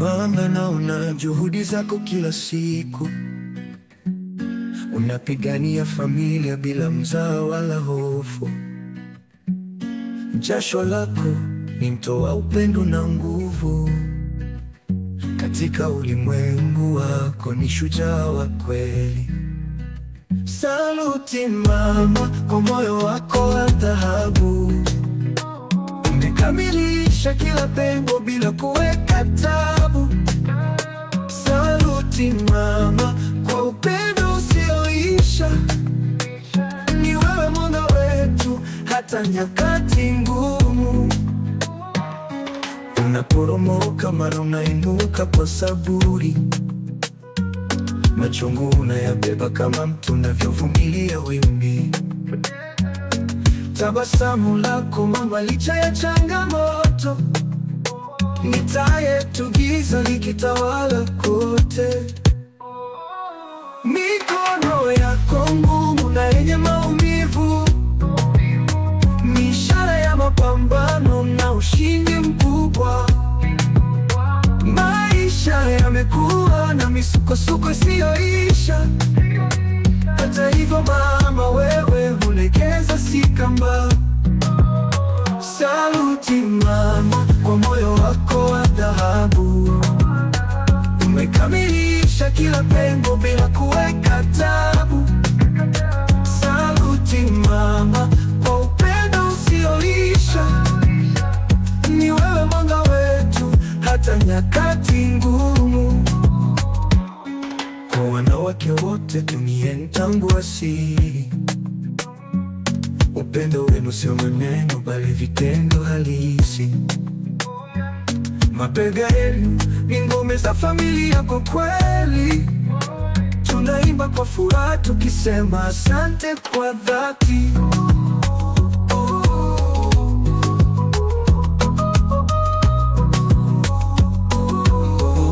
Mama, naona juhudi zako kila siku, unapigania familia bila mzaa wala hofu. Jasho lako ni mto wa upendo na nguvu, katika ulimwengu wako ni shujaa wa kweli. Saluti mama, kwa moyo wako wa dhahabu, umekamilisha kila pengo bila kuweka tabu. Saluti mama, kwa upendo usioisha, ni wewe mwanga wetu hata nyakati ngumu. Unaporomoka mara unainuka kwa saburi, machungu unayabeba kama mtu unavyovumilia wimbi. Tabasamu lako mama, licha ya changamoto, ni taa yetu giza likitawala kote. Mikono yako ngumu na yenye maumivu ni ishara ya mapambano na ushindi mkubwa. Maisha yamekuwa na misukosuko isiyoisha, hata hivyo mama, wewe hulegeza si kamba. Saluti mama, kwa moyo wako wa dhahabu, umekamilisha kila pengo bila kuweka tabu. Saluti mama, kwa upendo usioisha, ni wewe mwanga wetu hata nyakati ngumu. Kwa wanawake wote duniani tangu asili, upendo wenu sio maneno bali vitendo halisi. Mabega yenu ni ngome za familia kwa kweli, tunaimba kwa furaha tukisema asante kwa dhati.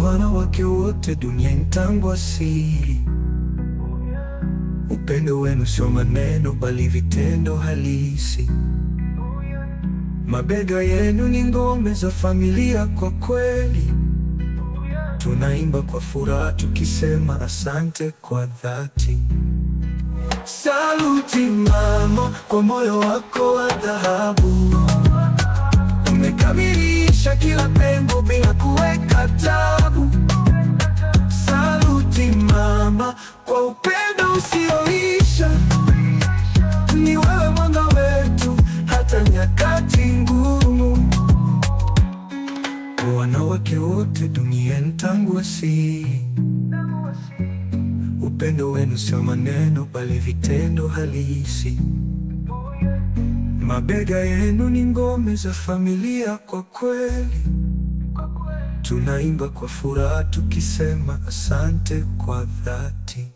Wanawake wote duniani tangu asili, upendo wenu sio maneno bali vitendo halisi. Mabega yenu ni ngome za familia kwa kweli, tunaimba kwa furaha tukisema asante kwa dhati. Saluti mama, kwa moyo wako wa dhahabu, umekamilisha kila pengo bila kuweka tabu. Saluti mama, kwa upendo usioisha, ni wewe mwanga wetu hata nyakati ngumu. Wanawake wote duniani tangu asili, upendo wenu sio maneno bali vitendo halisi. Mabega yenu ni ngome za familia kwa kweli, tunaimba kwa furaha tukisema asante kwa dhati.